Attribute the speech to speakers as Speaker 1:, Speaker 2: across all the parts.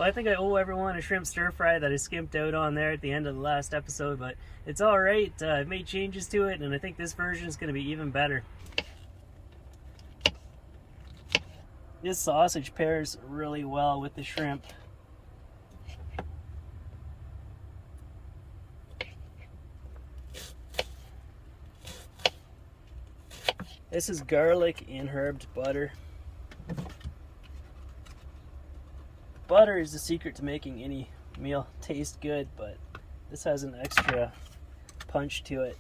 Speaker 1: I think I owe everyone a shrimp stir fry that I skimped out on there at the end of the last episode, but it's alright. I've made changes to it, and I think this version is going to be even better. This sausage pairs really well with the shrimp. This is garlic and herbed butter. Butter is the secret to making any meal taste good, but this has an extra punch to it.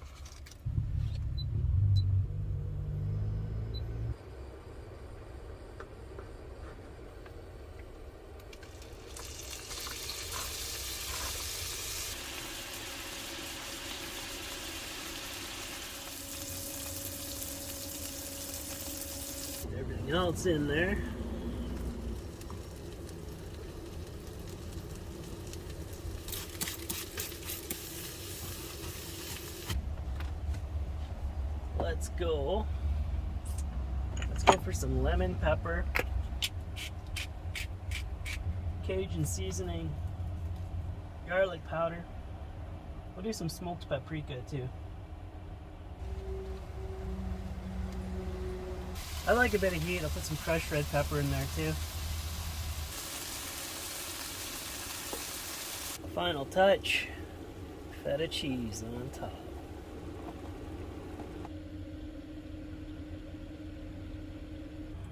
Speaker 1: Everything else in there. Let's go for some lemon pepper, Cajun seasoning, garlic powder. We'll do some smoked paprika too. I like a bit of heat. I'll put some crushed red pepper in there too. Final touch, feta cheese on top.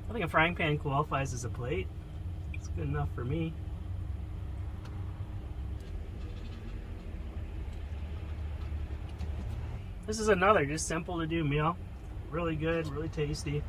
Speaker 1: I think a frying pan qualifies as a plate. It's good enough for me. This is another just simple to do meal. Really good, really tasty.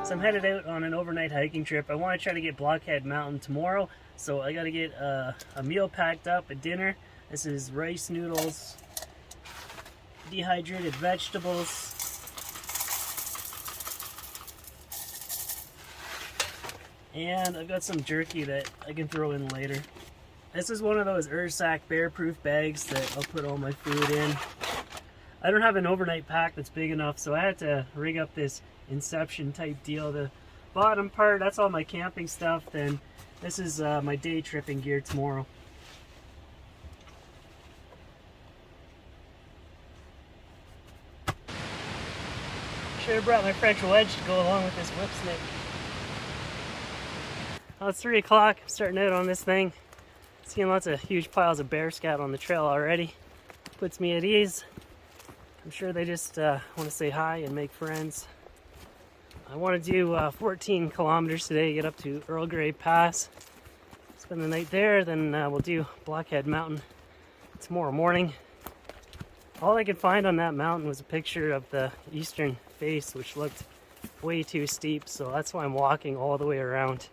Speaker 1: So I'm headed out on an overnight hiking trip. I want to try to get Blockhead Mountain tomorrow, so I got to get a meal packed up at dinner. This is rice noodles, dehydrated vegetables, and I've got some jerky that I can throw in later. This is one of those Ursack bear-proof bags that I'll put all my food in. I don't have an overnight pack that's big enough, so I had to rig up this Inception type deal. The bottom part, that's all my camping stuff. Then this is my day tripping gear tomorrow. Should have brought my French wedge to go along with this whip snake. Well, it's 3 o'clock. I'm starting out on this thing. Seeing lots of huge piles of bear scat on the trail already. Puts me at ease. I'm sure they just want to say hi and make friends. I want to do 14 kilometers today, get up to Earl Grey Pass. Spend the night there, then we'll do Blockhead Mountain tomorrow morning. All I could find on that mountain was a picture of the eastern face, which looked way too steep, so that's why I'm walking all the way around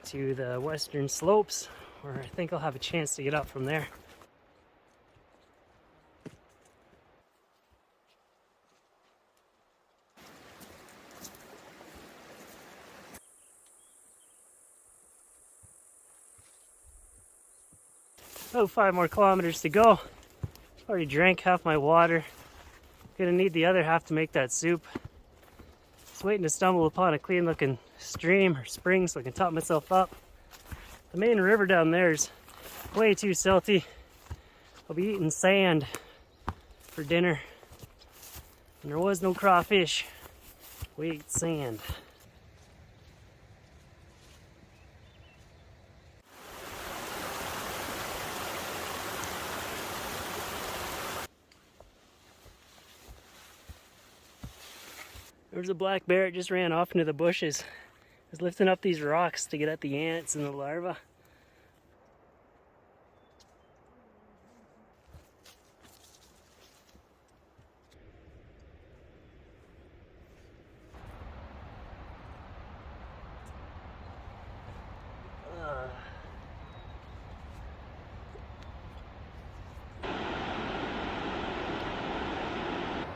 Speaker 1: to the western slopes, where I think I'll have a chance to get up from there. About 5 more kilometers to go. Already drank half my water. Gonna need the other half to make that soup. Just waiting to stumble upon a clean looking stream or spring so I can top myself up. The main river down there is way too silty. I'll be eating sand for dinner. And there was no crawfish. We ate sand. There was a black bear, it just ran off into the bushes. I was lifting up these rocks to get at the ants and the larvae.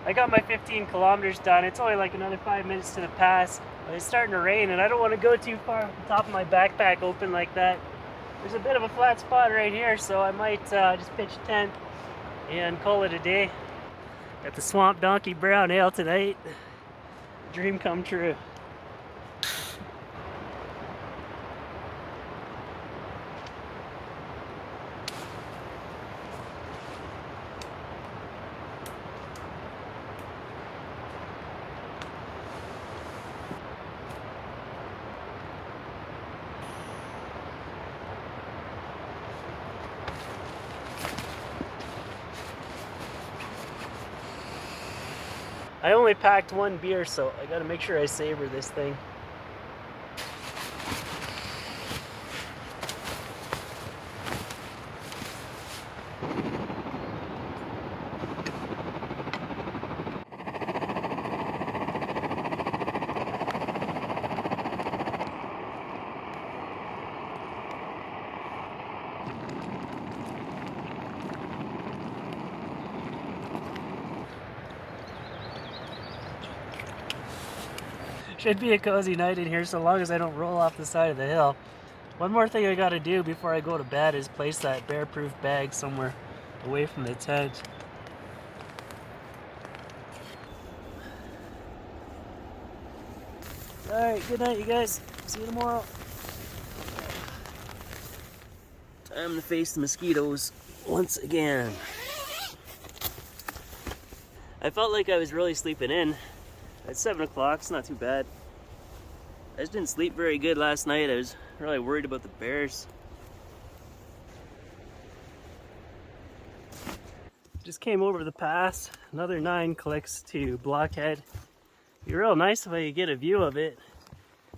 Speaker 1: I got my 15 kilometers done. It's only like another 5 minutes to the pass, but it's starting to rain and I don't want to go too far with the top of my backpack open like that. There's a bit of a flat spot right here, so I might just pitch a tent and call it a day. Got the Swamp Donkey Brown Ale tonight. Dream come true. I only packed one beer, so I gotta make sure I savor this thing. Should be a cozy night in here so long as I don't roll off the side of the hill. One more thing I gotta do before I go to bed is place that bear-proof bag somewhere away from the tent. Alright, good night you guys. See you tomorrow. Time to face the mosquitoes once again. I felt like I was really sleeping in. It's 7 o'clock, it's not too bad. I just didn't sleep very good last night. I was really worried about the bears. Just came over the pass, another 9 clicks to Blockhead. It'd be real nice if I could get a view of it.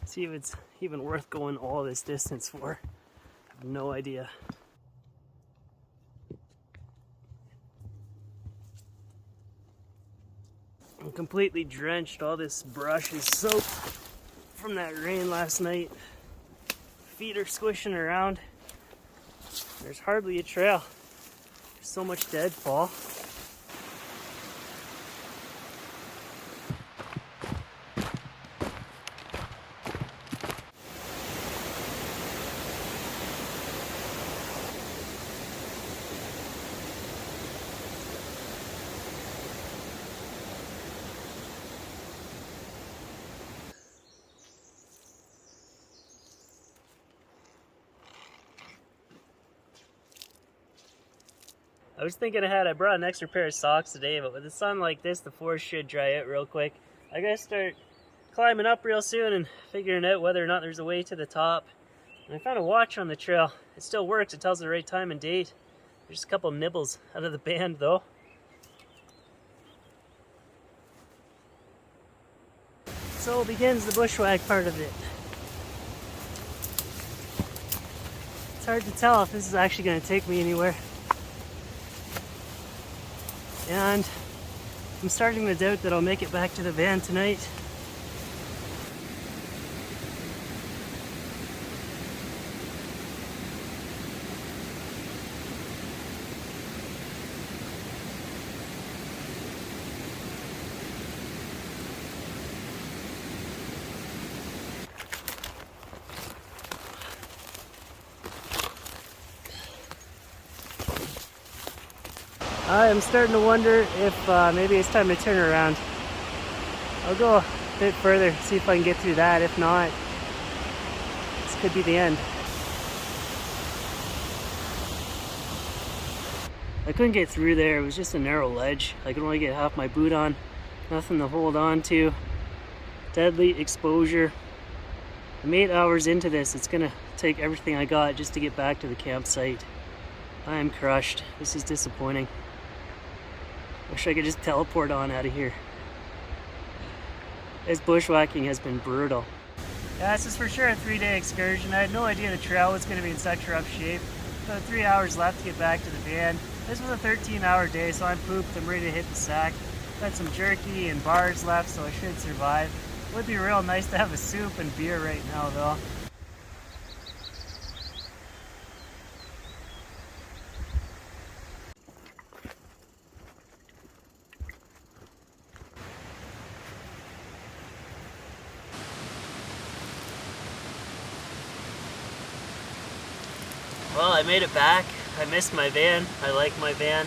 Speaker 1: See if it's even worth going all this distance for. I have no idea. I'm completely drenched. All this brush is soaked from that rain last night. Feet are squishing around. There's hardly a trail. There's so much deadfall. I was thinking ahead, I brought an extra pair of socks today, but with the sun like this, the forest should dry out real quick. I gotta start climbing up real soon and figuring out whether or not there's a way to the top. And I found a watch on the trail. It still works, it tells the right time and date. There's just a couple nibbles out of the band though. So begins the bushwhack part of it. It's hard to tell if this is actually going to take me anywhere. And I'm starting to doubt that I'll make it back to the van tonight. I am starting to wonder if maybe it's time to turn around. I'll go a bit further, see if I can get through that. If not, this could be the end. I couldn't get through there. It was just a narrow ledge. I could only get half my boot on. Nothing to hold on to. Deadly exposure. I'm 8 hours into this. It's gonna take everything I got just to get back to the campsite. I am crushed. This is disappointing. Wish I could just teleport on out of here. This bushwhacking has been brutal. Yeah, this is for sure a 3-day excursion. I had no idea the trail was going to be in such rough shape. About 3 hours left to get back to the van. This was a 13-hour day, so I'm pooped. I'm ready to hit the sack. Got some jerky and bars left, so I should survive. It would be real nice to have a soup and beer right now, though. Well, I made it back. I missed my van. I like my van.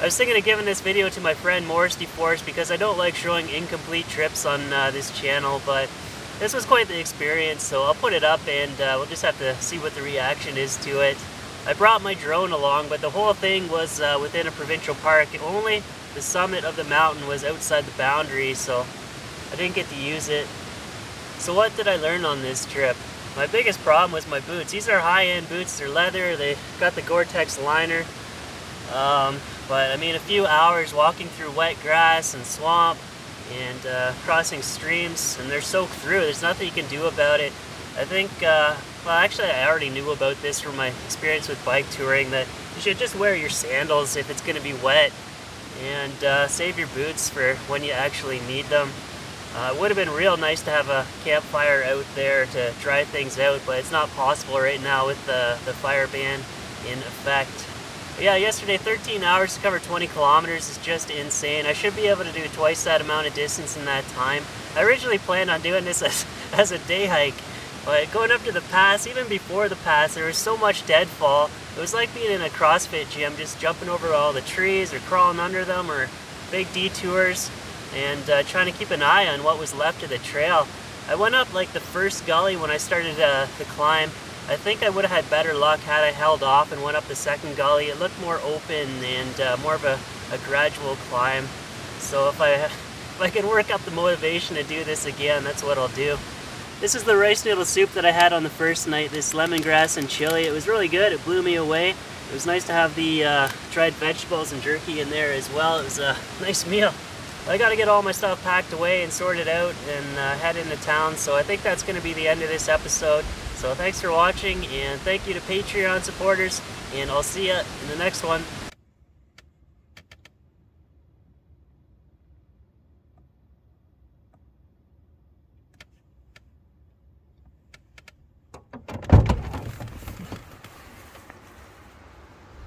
Speaker 1: I was thinking of giving this video to my friend Morris DeForest because I don't like showing incomplete trips on this channel, but this was quite the experience, so I'll put it up and we'll just have to see what the reaction is to it. I brought my drone along, but the whole thing was within a provincial park. Only the summit of the mountain was outside the boundary, so I didn't get to use it. So what did I learn on this trip? My biggest problem was my boots. These are high-end boots, they're leather, they got the Gore-Tex liner. But I mean, a few hours walking through wet grass and swamp and crossing streams, and they're soaked through. There's nothing you can do about it. I think, well, actually I already knew about this from my experience with bike touring, that you should just wear your sandals if it's going to be wet, and save your boots for when you actually need them. It would have been real nice to have a campfire out there to dry things out, but it's not possible right now with the fire ban in effect. But yeah, yesterday 13 hours to cover 20 kilometers is just insane. I should be able to do twice that amount of distance in that time. I originally planned on doing this as a day hike, but going up to the pass, even before the pass, there was so much deadfall. It was like being in a CrossFit gym, just jumping over all the trees or crawling under them, or big detours, and trying to keep an eye on what was left of the trail. I went up like the first gully when I started the climb. I think I would have had better luck had I held off and went up the second gully. It looked more open and more of a gradual climb. So if I can work up the motivation to do this again, that's what I'll do. This is the rice noodle soup that I had on the first night, this lemongrass and chili. It was really good, it blew me away. It was nice to have the dried vegetables and jerky in there as well. It was a nice meal. I gotta get all my stuff packed away and sorted out and head into town, so I think that's gonna be the end of this episode. So thanks for watching, and thank you to Patreon supporters, and I'll see ya in the next one.